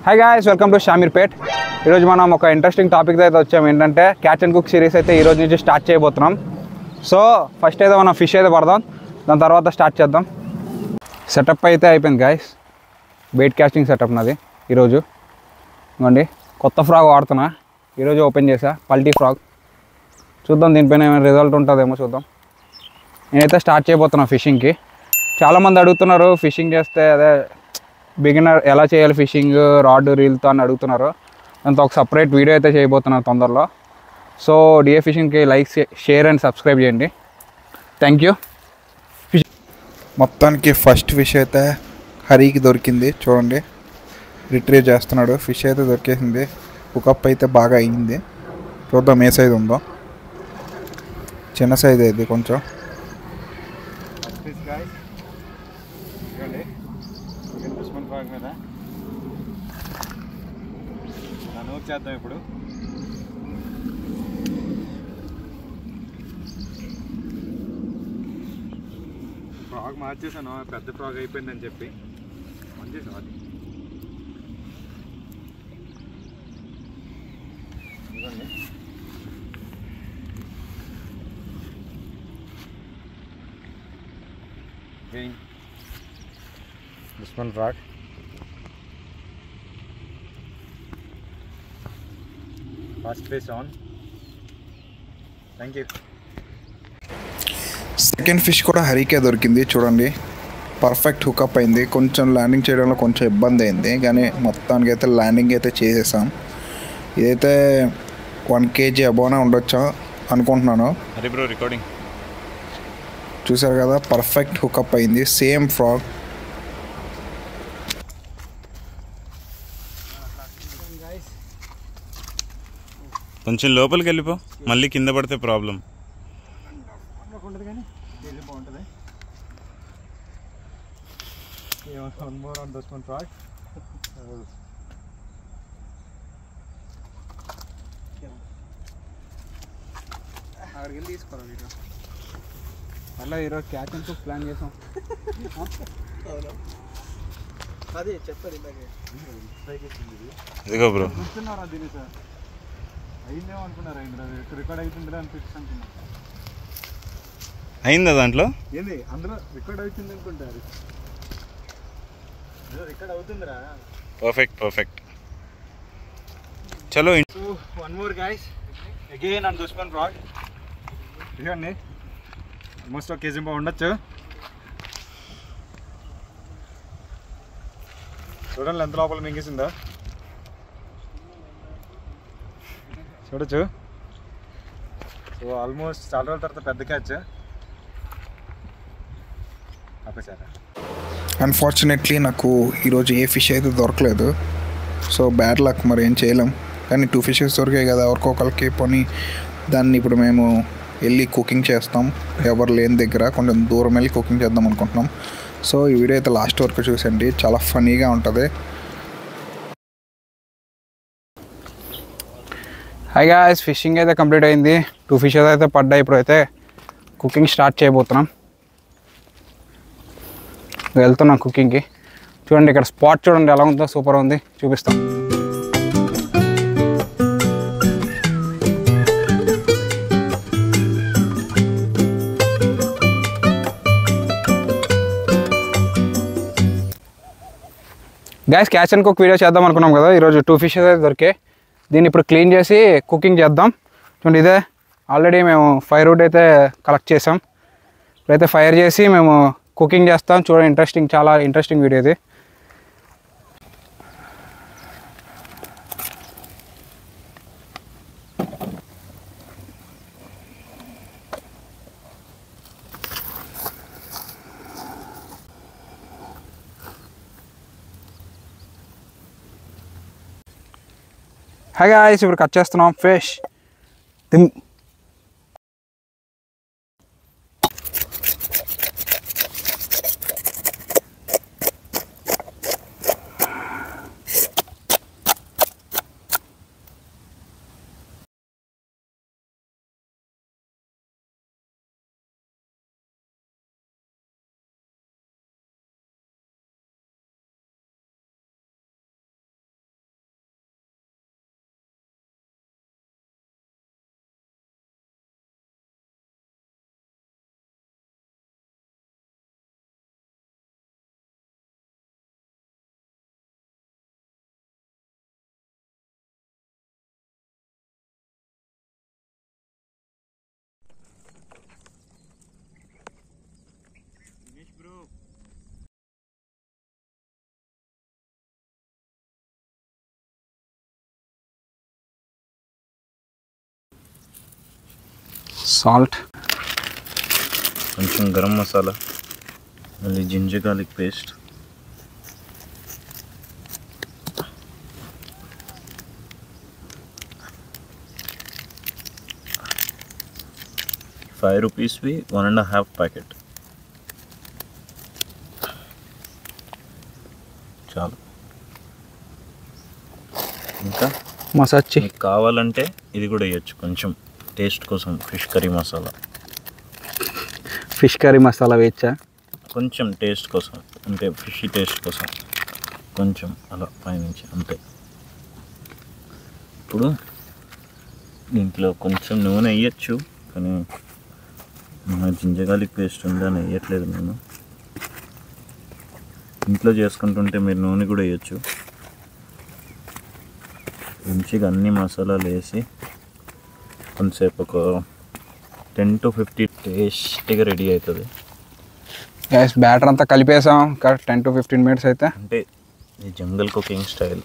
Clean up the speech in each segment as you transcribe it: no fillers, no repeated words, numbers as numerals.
Hi guys, welcome to Shamirpet. ఈరోజు మనం ఒక ఇంట్రెస్టింగ్ టాపిక్ అయితే వచ్చాము. ఏంటంటే క్యాచ్ అండ్ కుక్ సిరీస్ అయితే ఈరోజు నుంచి స్టార్ట్ చేయబోతున్నాం. సో ఫస్ట్ అయితే మనం ఫిష్ అయితే పడదాం, దాని తర్వాత స్టార్ట్ చేద్దాం. సెటప్ అయితే అయిపోయింది గాయ్స్. బెయిట్ క్యాస్టింగ్ సెటప్ నాది ఈరోజు. ఇవ్వండి, కొత్త ఫ్రాగ్ వాడుతున్నా. ఈరోజు ఓపెన్ చేసా, పల్టీ ఫ్రాగ్. చూద్దాం దీనిపైన ఏమైనా రిజల్ట్ ఉంటుందేమో చూద్దాం. నేనైతే స్టార్ట్ చేయబోతున్నా ఫిషింగ్కి. చాలామంది అడుగుతున్నారు ఫిషింగ్ చేస్తే అదే బిగినర్ ఎలా చేయాలి ఫిషింగ్ రాడ్ రీల్తో అని అడుగుతున్నారు. దాంతో ఒక సపరేట్ వీడియో అయితే చేయబోతున్నారు తొందరలో. సో డిఏ ఫిషింగ్కి లైక్, షేర్ అండ్ సబ్స్క్రైబ్ చేయండి. Thank you. మొత్తానికి ఫస్ట్ ఫిష్ అయితే హరికి దొరికింది. చూడండి, రిట్రీవ్ చేస్తున్నాడు. ఫిష్ అయితే దొరికేసింది. హుకప్ అయితే బాగా అయింది. చూద్దాం ఏ సైజు ఉందో. చిన్న సైజ్ అయింది కొంచెం. చేద్దాం ఇప్పుడు. ఫ్రాగ్ మార్చేసాను, పెద్ద ఫ్రాగ్ అయిపోయిందని చెప్పి మార్చేసాను. అది దుష్మన్ frog. First fish on. Thank you. Second fish కూడా హరికే దొరికింది. చూడండి, పర్ఫెక్ట్ హుకప్ అయింది. కొంచెం ల్యాండింగ్ చేయడంలో కొంచెం ఇబ్బంది అయింది, కానీ మొత్తానికి అయితే ల్యాండింగ్ అయితే చేసేసాం. ఇదైతే 1 kg అబోనే ఉండొచ్చా అనుకుంటున్నాను. అరే బ్రో, రికార్డింగ్ చూసారు కదా, పర్ఫెక్ట్ హుకప్ అయింది. Same frog. కొంచెం లోపలికి వెళ్ళిపో, మళ్ళీ కింద పడితే ప్రాబ్లం. అలా ఈరోజు క్యాచ్ అండ్ కుక్ ప్లాన్ చేసాం. అదే చెప్పారు ఇదిగో బ్రో, చూస్తున్నారా దీని సార్? అయిందేమో అనుకున్నారా? రికార్డ్ అవుతుందా అనిపిస్తుంది. అయిందా దాంట్లో? ఏంది అందరూ రికార్డ్ అవుతుంది అనుకుంటారు. రికార్డ్ అవుతుందిరా. Perfect perfect. చలో. One more guys, again on దుష్మన్ ఫ్రాగ్. ఇదిగోండి, ఆల్మోస్ట్ 1 kg ఉండొచ్చు. చూడండి ఎంత లోపల మింగేసిందో. చూడొచ్చు. సో ఆల్మోస్ట్ చాలా రోజుల తర్వాత పెద్ద క్యాచ్. ఆపేసారా? అన్ఫార్చునేట్లీ నాకు ఈరోజు ఏ ఫిష్ అయితే దొరకలేదు. సో బ్యాడ్ లక్, మరి ఏం చేయలేం. కానీ 2 ఫిషెస్ దొరికాయి కదా, ఎవరికొకరికి పోనీ దాన్ని ఇప్పుడు మేము వెళ్ళి కుకింగ్ చేస్తాం. ఎవరు లేని దగ్గర కొంచెం దూరం వెళ్ళి కుకింగ్ చేద్దాం అనుకుంటున్నాం. సో ఈ వీడియో అయితే లాస్ట్ వరకు చూసండి, చాలా ఫనీగా ఉంటుంది. హాయ్ గాయ్స్, ఫిషింగ్ అయితే కంప్లీట్ అయింది. 2 ఫిషెస్ అయితే పడ్డాయి. ఇప్పుడు అయితే కుకింగ్ స్టార్ట్ చేయబోతున్నాం. వెళ్తున్నాం కుకింగ్కి. చూడండి, ఇక్కడ స్పాట్ చూడండి ఎలా ఉందో, సూపర్ ఉంది. చూపిస్తాం. Gas catch and cook video చేద్దాం అనుకున్నాం కదా. ఈరోజు 2 ఫిషెస్ అయితే దొరికాయి. దీన్ని ఇప్పుడు క్లీన్ చేసి కుకింగ్ చేద్దాం. చూడండి, ఇదే ఆల్రెడీ మేము ఫైర్ వుడ్ అయితే కలెక్ట్ చేసాం. ఇప్పుడైతే ఫైర్ చేసి మేము కుకింగ్ చేస్తాం. చూడండి, చాలా ఇంట్రెస్టింగ్ వీడియో ఇది. హాయ్ గాయ్స్, ఇప్పుడు కట్ చేస్తున్నాం ఫిష్. సాల్ట్, కొంచెం గరం మసాలా, మళ్ళీ జింజర్ గార్లిక్ పేస్ట్, ₹5వి 1.5 ప్యాకెట్ చాలు. ఇంకా మసాచి మీకు కావాలంటే ఇది కూడా వేయచ్చు కొంచెం టేస్ట్ కోసం. ఫిష్ కర్రీ మసాలా వేయచ్చా? కొంచెం టేస్ట్ కోసం, అంటే ఫిష్ టేస్ట్ కోసం కొంచెం అలా పైనుంచి అంతే. ఇప్పుడు దీంట్లో కొంచెం నూనె వేయచ్చు, కానీ జింజర్ గార్లిక్ పేస్ట్ ఉందని వేయట్లేదు నేను. ఇంట్లో చేసుకుంటుంటే మీరు నూనె కూడా వేయచ్చు. మంచిగా అన్ని మసాలాలు వేసి కొంతసేపు ఒక 10 to 15 టేస్టీగా రెడీ అవుతుంది. గ్యాస్ బ్యాటర్ అంతా కలిపేసాం. 10 to 15 మినిట్స్ అయితే అంటే ఇది జంగల్ కుకింగ్ స్టైల్.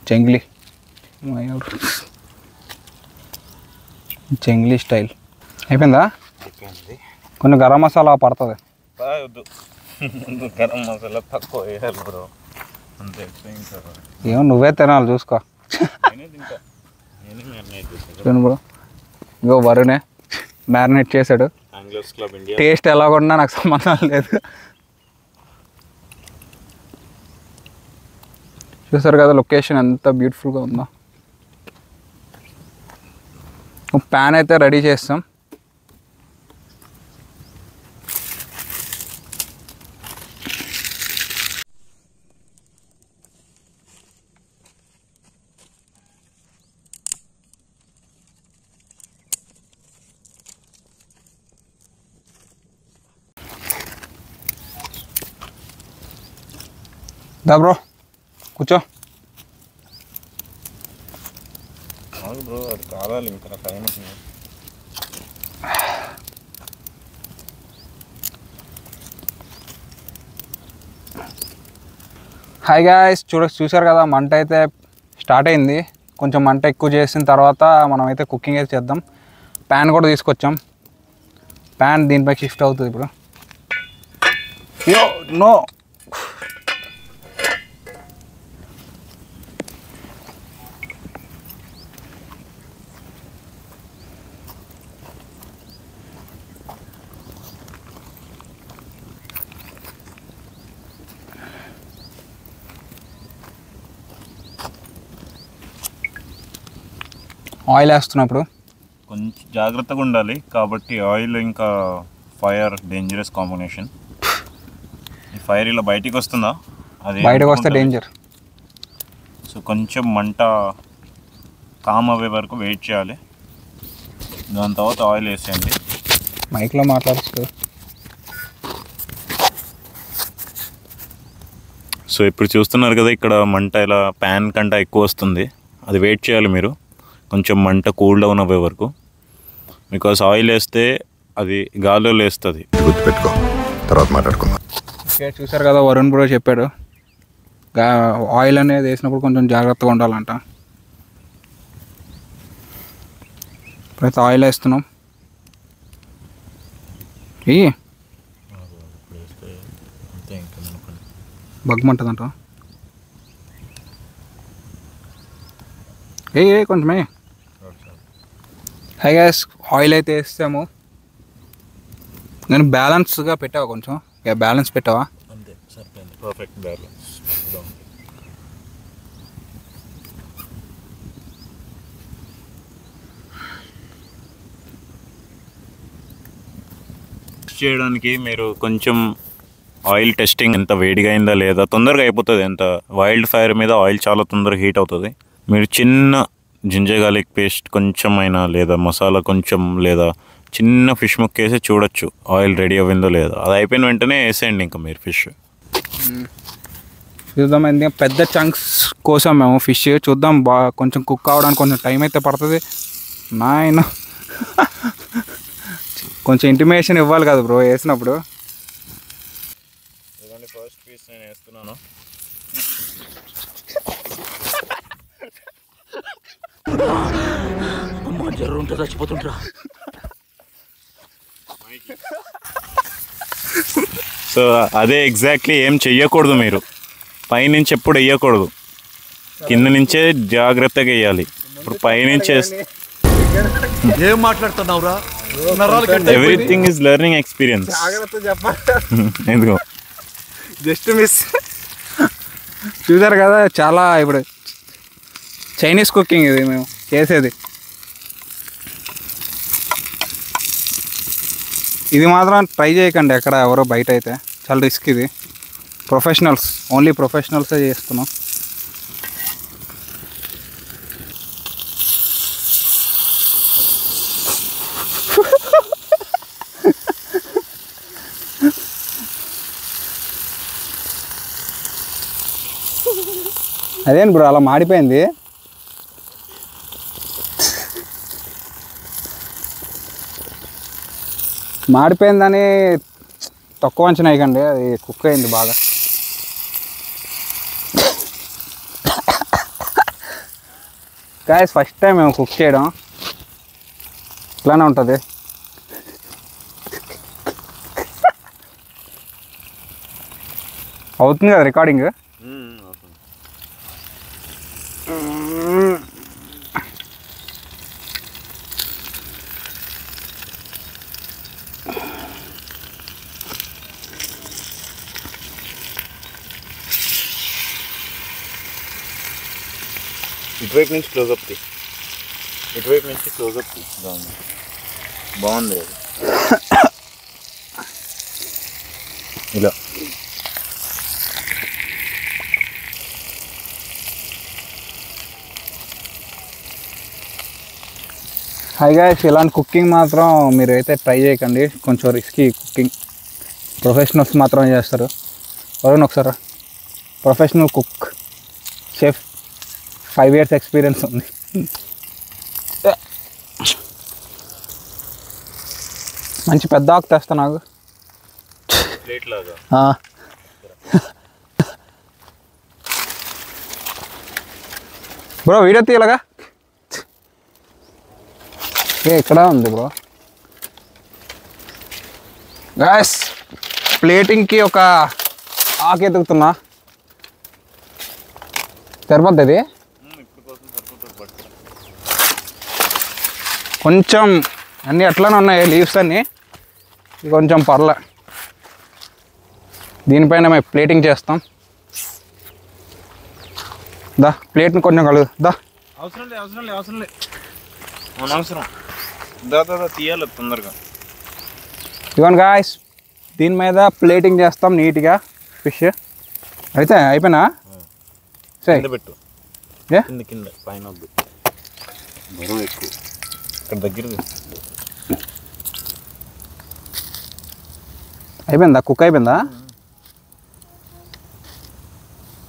జంగ్లీ స్టైల్ అయిపోయిందా? కొన్ని గరం మసాలా పడుతుంది. గరం మసాలా తక్కువ వేయాలి బ్రో, అంతే. ఏమో నువ్వే తినాలి, చూసుకో. బ్రో ఇంకో వరుణే మ్యారినేట్ చేశాడు. టేస్ట్ ఎలా కొన్నా నాకు సంబంధం లేదు. చూసారు కదా లొకేషన్ ఎంత బ్యూటిఫుల్గా ఉందో. ప్యాన్ అయితే రెడీ చేస్తాం. దా బ్రో కూర్చో. బ్రో అది కావాలి, ఇంకా టైం అవుతుంది. హాయ్ గాయ్స్, చూసారు కదా మంట అయితే స్టార్ట్ అయింది. కొంచెం మంట ఎక్కువ చేసిన తర్వాత మనం అయితే కుకింగ్ అయితే చేద్దాం. ప్యాన్ కూడా తీసుకొచ్చాం. ప్యాన్ దీనిపై షిఫ్ట్ అవుతుంది ఇప్పుడు. నో ఆయిల్ వేస్తున్నప్పుడు కొంచెం జాగ్రత్తగా ఉండాలి, కాబట్టి ఆయిల్ ఇంకా ఫైర్ డేంజరస్ కాంబినేషన్. ఈ ఫైర్ ఇలా బయటికి వస్తుందా, అది బయటకు వస్తే డేంజర్. సో కొంచెం మంట కామ్ అవ్వే వరకు వెయిట్ చేయాలి. దాని తర్వాత ఆయిల్ వేసేయండి. మైక్లో మాట్లాడుతుంది. సో ఇప్పుడు చూస్తున్నారు కదా, ఇక్కడ మంట ఇలా ప్యాన్ కంట ఎక్కువ వస్తుంది. అది వెయిట్ చేయాలి మీరు, కొంచెం మంట కూల్ డౌన్ అవ్వే వరకు. బికాస్ ఆయిల్ వేస్తే అది గాల్లో లేస్తుంది. గుర్తుపెట్టుకో, తర్వాత మాట్లాడుకుందాం. ఓకే, చూసారు కదా వరుణ్ బ్రో చెప్పాడు ఆయిల్ అనేది వేసినప్పుడు కొంచెం జాగ్రత్తగా ఉండాలంట. ఇప్పుడైతే ఆయిల్ వేస్తున్నాం. బగ్గుమంటుందంట. కొంచెమే. హై గ్యాస్, ఆయిల్ అయితే వేస్తాము. నేను బ్యాలెన్స్గా పెట్టావా? కొంచెం బ్యాలెన్స్ పెట్టావా? అంతే, సరిపోయింది. Perfect balance. చేయడానికి మీరు కొంచెం ఆయిల్ టెస్టింగ్ ఎంత వేడిగా అయిందా లేదా, తొందరగా అయిపోతుంది. ఎంత వైల్డ్ ఫైర్ మీద ఆయిల్ చాలా తొందరగా హీట్ అవుతుంది. మీరు చిన్న జింజర్ గార్లిక్ పేస్ట్ కొంచెం అయినా, లేదా మసాలా కొంచెం, లేదా చిన్న ఫిష్ ముక్క వేసి చూడొచ్చు ఆయిల్ రెడీ అవ్విందో లేదా. అది అయిపోయిన వెంటనే వేసేయండి ఇంకా మీరు ఫిష్. చూద్దాం, ఎందుకంటే పెద్ద చంక్స్ కోసం మేము ఫిష్ చూద్దాం. కొంచెం కుక్ అవ్వడానికి కొంచెం టైం అయితే పడుతుంది. నాయన కొంచెం ఇంటిమేషన్ ఇవ్వాలి కదా బ్రో వేసినప్పుడు. ఫస్ట్ పీస్ నేను వేస్తున్నాను. జర్రు ఉంటే చచ్చిపోతుంటా. సో అదే ఎగ్జాక్ట్లీ ఏం చెయ్యకూడదు మీరు. పైనుంచి ఎప్పుడు వేయకూడదు, కింద నుంచే జాగ్రత్తగా వేయాలి. ఇప్పుడు పైనుంచి ఏం మాట్లాడుతున్నావురా? Everything is learning experience. ఎందుకో జస్ట్ మిస్. చూసారు కదా, చాలా ఇప్పుడు చైనీస్ కుకింగ్ ఇది మేము చేసేది. ఇది మాత్రం ట్రై చేయకండి ఎక్కడ ఎవరో బయట అయితే, చాలా రిస్క్ ఇది. ప్రొఫెషనల్స్, ఓన్లీ ప్రొఫెషనల్సే చేస్తున్నాం. అదేంటి బ్రో అలా మాడిపోయింది? మాడిపోయిందని తక్కువ అంచనా వేయకండి, అది కుక్ అయింది బాగా. గాయస్ ఫస్ట్ టైం మేము కుక్ చేయడం, ఇట్లానే ఉంటుంది. అవుతుంది కదా రికార్డింగ్? ఇటువైపు నుంచి క్లోజప్ తీ, ఇటువైపు నుంచి క్లోజప్ తీ. బాగుంది అది. ఇలా హాయ్ గాయ్స్, ఇలాంటి కుకింగ్ మాత్రం మీరు అయితే ట్రై చేయకండి, కొంచెం రిస్కీ కుకింగ్. ప్రొఫెషనల్స్ మాత్రమే చేస్తారు. ఎవరైనా ఒకసారి professional cook, chef, 5 years experience ఉంది. మంచి పెద్ద ఆకు తెస్తా నాకు. ప్లేట్ లాగా బ్రో వీడియో తీయలాగా ఇక్కడ ఉంది బ్రో. గాయ్స్ ప్లేటింగ్కి ఒక ఆకు ఎతుకుతున్నా, సరిపోతుంది. కొంచెం అన్నీ అట్లానే ఉన్నాయి లీవ్స్ అన్నీ, కొంచెం పర్లే. దీనిపైన మేము ప్లేటింగ్ చేస్తాం. దా ప్లేట్ని కొంచెం కలుగు దా. అవసరం లేదు, అవసరం లేదు, అవసరం లేదు, అనవసరం. దాదా తీయాలి తొందరగా. ఇవన్ గాయ్స్, దీని మీద ప్లేటింగ్ చేస్తాం నీట్గా ఫిష్. అయితే అయిపోయినా సరే పెట్టు. ఏ కింద కింద పైన వద్దు, బరువు ఎక్కువ. ఇక్కడ దగ్గర అయిపోయిందా? కుక్ అయిపోయిందా?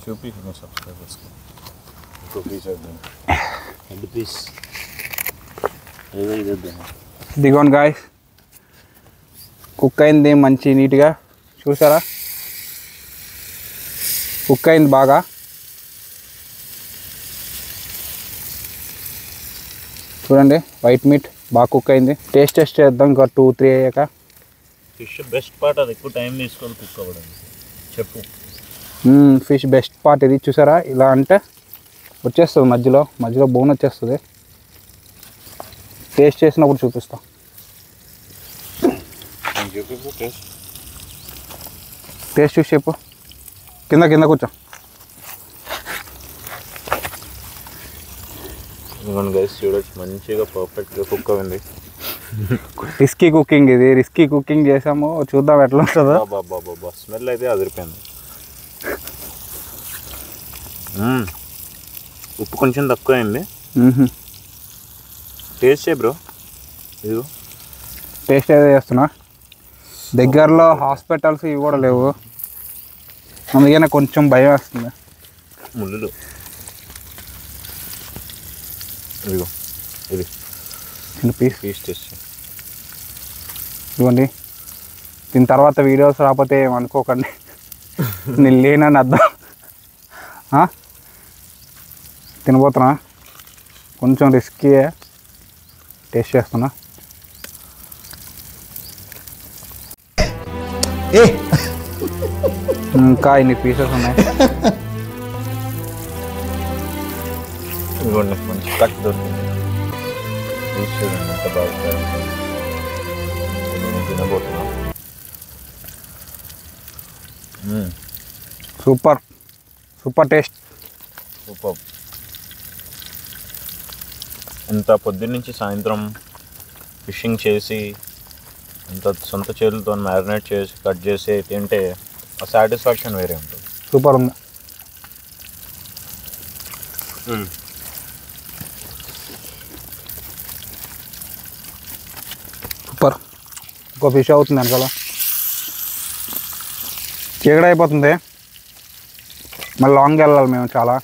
చూపి సబ్స్క్రైబర్స్కి ఇంకో పీస్ వేద్దాం. హెడ్ పీస్ ఏదో ఇది వేద్దాం. దిగోండి గాయ్స్, కుక్ అయింది మంచి నీట్గా. చూసారా, కుక్ అయింది బాగా. చూడండి వైట్ మీట్ బాగా కుక్ అయింది. టేస్ట్ చేద్దాం ఇంకా 2-3 అయ్యాక. ఫిష్ బెస్ట్ పార్ట్, అది ఎక్కువ టైం తీసుకొని కుక్ అవ్వడం. చెప్పు. ఫిష్ బెస్ట్ పార్ట్ ఇది. చూసారా, ఇలా అంటే వచ్చేస్తుంది మధ్యలో మధ్యలో బోన్ వచ్చేస్తుంది. టేస్ట్ చేసినప్పుడు చూపిస్తా. టేస్ట్ చూసి చెప్పు. కింద కింద కూర్చో. గైస్ చూడొచ్చు, మంచిగా పర్ఫెక్ట్గా కుక్ అయింది. రిస్కీ కుకింగ్ ఇది, రిస్కీ కుకింగ్ చేసాము, చూద్దాం ఎట్లా ఉంటుందో. బాబా స్మెల్ అయితే అదిరిపోయింది. ఉప్పు కొంచెం తక్కువ అయింది. టేస్ట్ చేయ బ్రో. ఇది టేస్ట్ ఏదో చేస్తున్నా. దగ్గరలో హాస్పిటల్స్ ఇవి కూడా లేవు, అందుకనే కొంచెం భయం వేస్తుంది. ముళ్ళు ఇదిగో, ఇది చిన్న పీస్ పీస్ టేస్ట్. ఇవ్వండి. దీని తర్వాత వీడియోస్ రాకపోతే ఏమనుకోకండి, నేను లేనని అర్థం. తినబోతున్నా, కొంచెం రిస్కీ. టేస్ట్ చేస్తున్నా. ఏ ఇంకా ఇన్ని పీసెస్ ఉన్నాయి. ఇదిగోండి మంచి కట్ దొరికింది. పీస్ చూడండి ఎంత బాగా నేను తినబోతున్నా. Super super taste. సూపర్. ఎంత పొద్దున్నుంచి సాయంత్రం ఫిషింగ్ చేసి అంత సొంత చేతులతో మ్యారినేట్ చేసి కట్ చేసి తింటే ఆ సాటిస్ఫాక్షన్ వేరే ఉంటుంది. సూపర్ ఉంది. సూపర్. ఇంకో ఫిష్ అవుతుంది వెనకాల. చీకటి అయిపోతుంది, మళ్ళీ లాంగ్ వెళ్ళాలి మేము చాలా.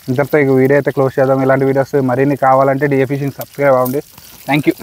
ఇంతటితో ఇక వీడియో అయితే క్లోజ్ చేద్దాం. ఇలాంటి వీడియోస్ మరిన్ని కావాలంటే డిఏ ఫిషింగ్ సబ్స్క్రైబ్ అవ్వండి. Thank you.